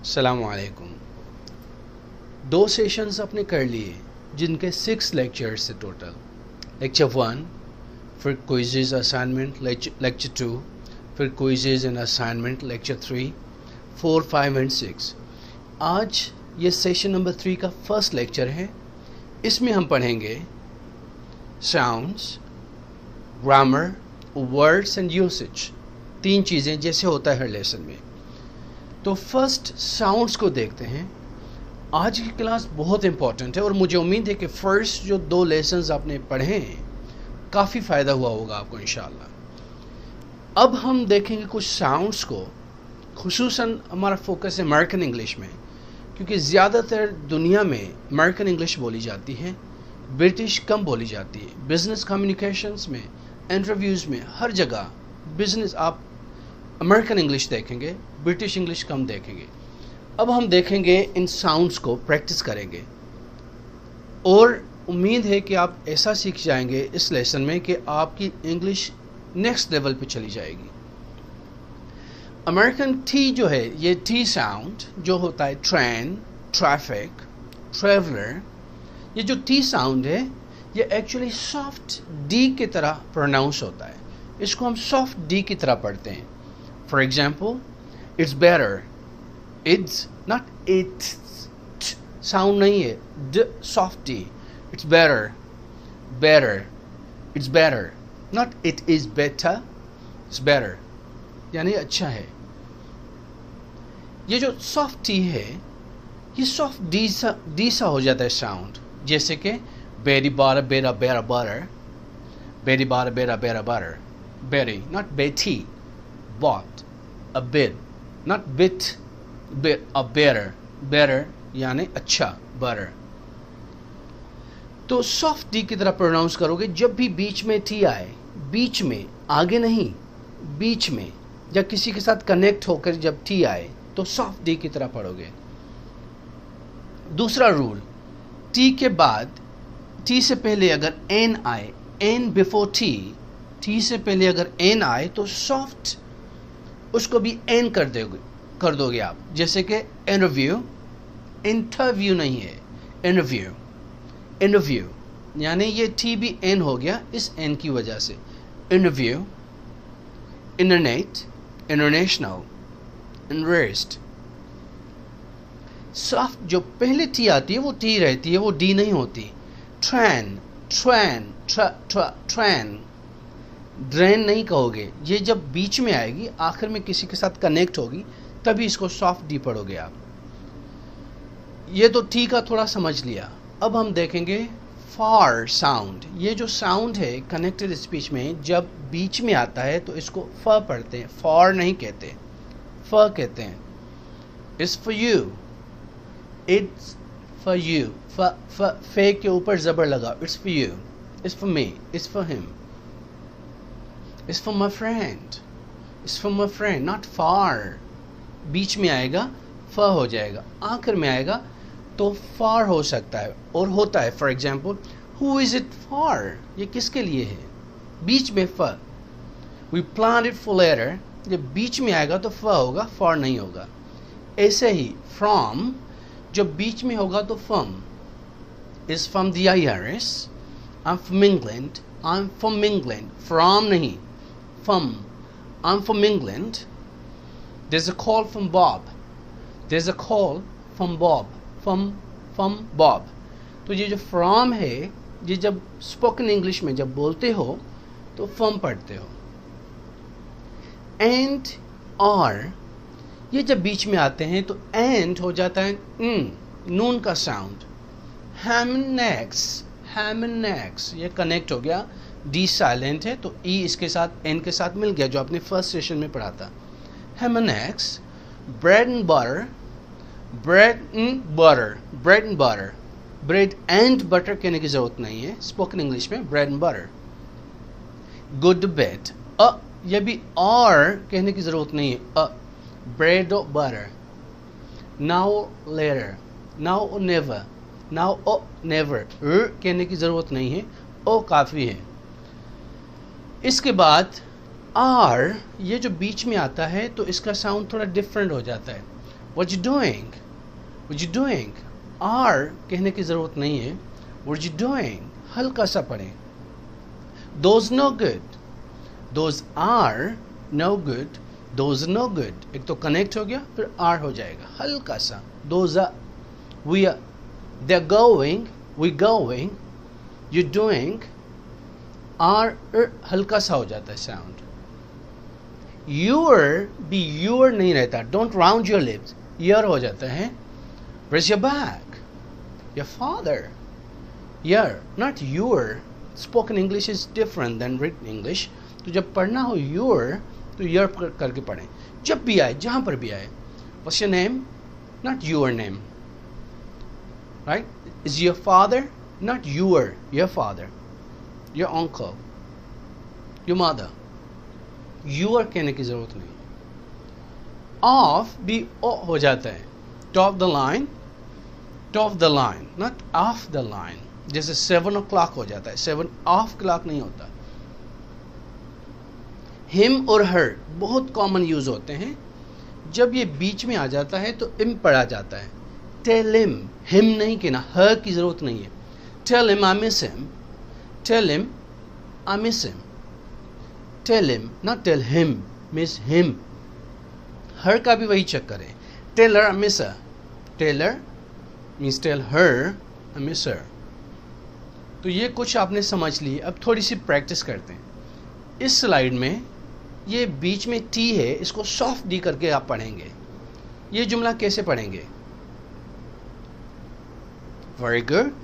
अस्सलामुअलैकुम। 2 सेशंस अपने कर लिए जिनके 6 लेक्चर्स से टोटल। लेक्चर 1, फिर क्विज़ेस असाइनमेंट लेक्चर 2, फिर quizzes and assignment lecture 3, 4, 5 and 6। आज ये सेशन नंबर 3 का फर्स्ट लेक्चर है। इसमें हम पढ़ेंगे sounds, grammar, words and usage. 3 चीज़ें जैसे होता है हर लेसन में। तो फर्स्ट साउंड्स को देखते हैं। आज की क्लास बहुत इंपॉर्टेंट है और मुझे उम्मीद है कि फर्स्ट जो 2 लेसन्स आपने पढ़े हैं काफ़ी फ़ायदा हुआ होगा आपको इंशाल्लाह। अब हम देखेंगे कुछ साउंड्स को, खुसूसन हमारा फोकस है अमेरिकन इंग्लिश में, क्योंकि ज़्यादातर दुनिया में अमेरिकन इंग्लिश बोली जाती है, ब्रिटिश कम बोली जाती है। बिजनेस कम्युनिकेशंस में, इंटरव्यूज़ में, हर जगह बिजनेस आप अमेरिकन इंग्लिश देखेंगे, ब्रिटिश इंग्लिश कम देखेंगे। अब हम देखेंगे इन साउंड्स को, प्रैक्टिस करेंगे और उम्मीद है कि आप ऐसा सीख जाएंगे इस लेसन में कि आपकी इंग्लिश नेक्स्ट लेवल पे चली जाएगी। अमेरिकन टी जो है, ये टी साउंड जो होता है ट्रेन, ट्रैफिक, ट्रैवलर, ये जो टी साउंड है ये एक्चुअली सॉफ्ट डी की तरह प्रोनाउंस होता है। इसको हम सॉफ्ट डी की तरह पढ़ते हैं। For example, it's better. It's not it. Sound नहीं है. D soft D. It's better. Better. It's better. Not it is better. It's better. यानी अच्छा है। ये जो soft D है, ये soft D सा हो जाता है साउंड। जैसे कि बेरी बारा बेरा बेरा बार, बेरी बारा बेरा बेरा बार, बेरी, not बेटी, bought. A bit, not bit, a better, better यानी अच्छा, better। तो सॉफ्ट डी की तरह प्रोनाउंस करोगे जब भी बीच में टी आए, बीच में, आगे नहीं, बीच में, या किसी के साथ कनेक्ट होकर जब टी आए तो सॉफ्ट डी की तरह पढ़ोगे। दूसरा रूल, टी के बाद, टी से पहले अगर एन आए, एन बिफोर टी से पहले अगर एन आए तो सॉफ्ट उसको भी एन कर दोगे आप। जैसे कि इंटरव्यू, इंटरव्यू नहीं है, इंटरव्यू, इंटरव्यू, यानी ये टी भी एन हो गया इस एन की वजह से। Interview, internet, international, invest. Soft जो पहले टी आती है वो टी रहती है, वो डी नहीं होती। ट्रेन, ट्रेन, ट्रेन, ड्रेन नहीं कहोगे। ये जब बीच में आएगी, आखिर में किसी के साथ कनेक्ट होगी, तभी इसको सॉफ्ट डी पढ़ोगे आप। ये तो टी का थोड़ा समझ लिया। अब हम देखेंगे फार साउंड। ये जो साउंड है कनेक्टेड स्पीच में जब बीच में आता है तो इसको फ पढ़ते हैं, फार नहीं कहते, फ कहते हैं। It's for you, it's for you, फे के ऊपर जबर लगा, it's for you, it's for me, it's for him, It's for my friend. It's for my friend, not far. बीच में आएगा फ हो जाएगा, आखिर में आएगा तो far हो सकता है और होता है। For example, who is it for? ये किसके लिए है? बीच में फ। We planned it for later. जब बीच में आएगा तो फ होगा, for नहीं होगा। ऐसे ही from जब बीच में होगा तो from is from the IRS. I'm from England. I'm from England. From नहीं, from. I'm from England. There's a call from Bob. There's a call from Bob. From Bob. तो ये जो from है, ये जब स्पोकन इंग्लिश में जब बोलते हो तो from पढ़ते हो। And or ये जब बीच में आते हैं तो and हो जाता है नून का साउंड। ham and eggs, ये कनेक्ट हो गया, डी साइलेंट है तो ई इसके साथ एन के साथ मिल गया, जो आपने फर्स्ट सेशन में पढ़ा था। ham and eggs, bread and butter, bread and butter, bread and butter कहने की जरूरत नहीं है स्पोकन इंग्लिश में, bread and butter। go to bed, ये भी और कहने की जरूरत नहीं है, bread or butter। now later, now or never, now or never, कहने की जरूरत नहीं है, ओ काफ़ी है। इसके बाद आर, ये जो बीच में आता है तो इसका साउंड थोड़ा डिफरेंट हो जाता है। What you doing? What you doing? Are कहने की ज़रूरत नहीं है. What you doing? हल्का सा पढ़ें. Those no good. Those are no good. Those no good. एक तो कनेक्ट हो गया, फिर are हो जाएगा. हल्का सा. Those are. We are. They're going. We going. You doing. Are हल्का सा हो जाता है साउंड. Your भी your नहीं रहता. Don't round your lips. Your हो जाता है. Where's your bag? Your father. Your, not your. Spoken English is different than written English. तो जब पढ़ना हो your, तो your करके पढ़ें. जब भी आए, जहाँ पर भी आए. What's your name? Not your name. Right? Is your father? Not your father. Your uncle. Your mother. Your कहने की ज़रूरत नहीं. Off भी o हो जाता है. Top the line. Top the line. Not off the line. जैसे 7 o'clock हो जाता है. 7 off clock नहीं होता. Him और her बहुत कॉमन यूज होते हैं. जब ये बीच में आ जाता है तो im पढ़ा जाता है. Tell him. Him नहीं कहना. her की ज़रूरत नहीं है. Tell him I miss him. Tell him I miss him. Tell him, not tell him, miss him. Her का भी वही चक्कर है. Tell her I miss her. Tell her means tell her I miss her. तो ये कुछ आपने समझ ली. अब थोड़ी सी प्रैक्टिस करते हैं. इस स्लाइड में ये बीच में टी है, इसको सॉफ्ट डी करके आप पढ़ेंगे. ये जुमला कैसे पढ़ेंगे? Very good.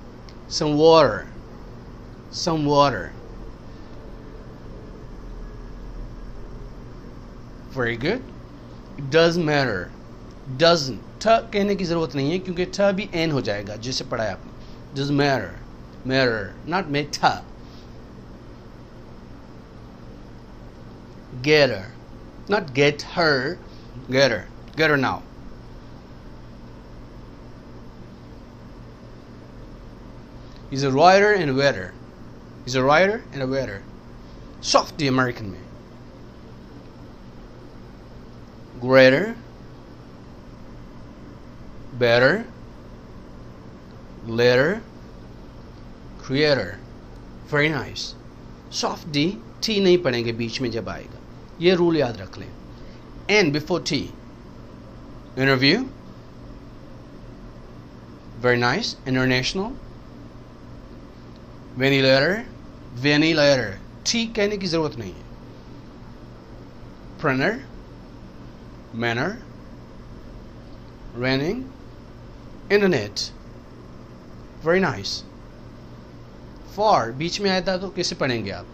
Some water. Some water. Very good. It doesn't matter. Doesn't. ठ कहने की ज़रूरत नहीं है क्योंकि ठ भी एन हो जाएगा जैसे पढ़ा है आपने. Doesn't matter. Matter. Not meta. Get her. Not get her. Get her. Get her now. He's a writer and a waiter. He's a writer and a waiter. Soft the American में. Greater, better, later, creator. Very nice. Soft D, T नहीं पढ़ेंगे बीच में जब आएगा. ये rule याद रख लें. N before T. Interview. Very nice. International. Ventilator. Ventilator. T कहने की ज़रूरत नहीं है. Printer. Manner. Raining. Internet. Very nice. For बीच में आया था तो कैसे पढ़ेंगे आप?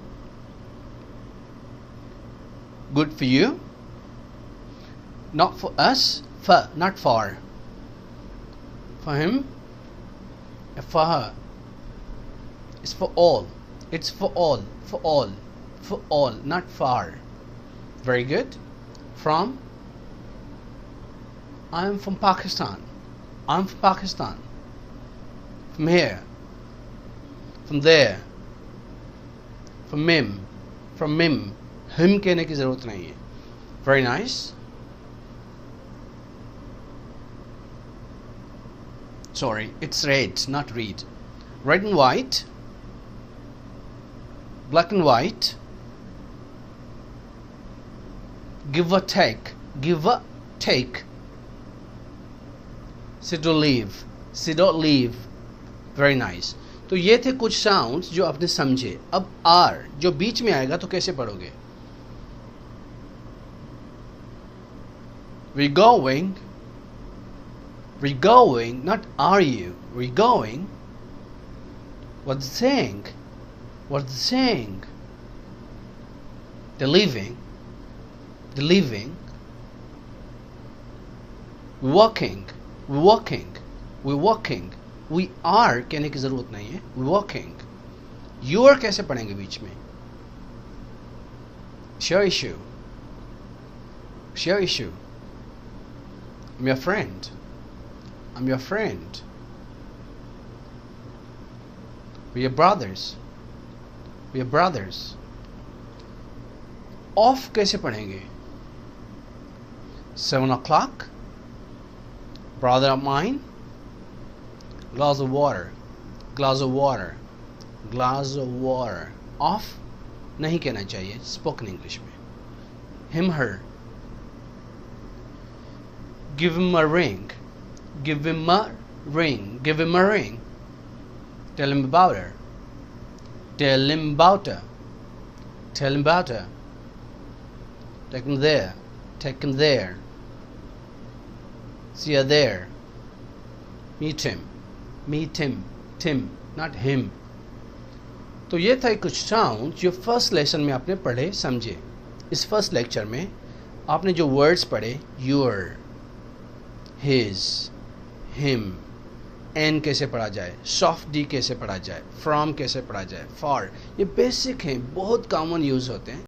Good for you. Not for us. For, not for. For him. For her. It's for all. It's for all. For all. For all. Not far. Very good. From. I am from Pakistan. I'm from Pakistan. From here. From there. From him. From him. Him कहने की ज़रूरत नहीं है. Very nice. Sorry, it's red, not read. Red and white. Black and white. Give or take. Give or take. Sit or leave. Sit or leave. Very nice. तो ये थे कुछ sounds जो आपने समझे. अब आर जो बीच में आएगा तो कैसे पढ़ोगे? We're going. We're going. Not are you. We're going. What's the saying? What's the saying? They're leaving. They're leaving. We're walking. We're walking. We're walking. We are कहने की ज़रूरत नहीं है. We're walking. You are कैसे पढ़ेंगे बीच में? Share issue. Share issue. I'm your friend. I'm your friend. We're brothers. We're brothers. Off कैसे पढ़ेंगे? 7 o'clock. brother of mine, glass of water, glass of water, glass of water. Off नहीं कहना चाहिए spoken English में. Him, her. Give him a ring, give him a ring, give him a ring. Tell him about her, tell him about her, tell him about her. Take him there, take him there. See her there. Meet him, Tim, not him. तो ये था कुछ sound जो first lesson में आपने पढ़े समझे. इस फर्स्ट लेक्चर में आपने जो वर्ड्स पढ़े, योर, हिज, हिम, एन कैसे पढ़ा जाए, सॉफ्ट डी कैसे पढ़ा जाए, फ्रॉम कैसे पढ़ा जाए, फॉर, ये बेसिक हैं, बहुत कॉमन यूज़ होते हैं.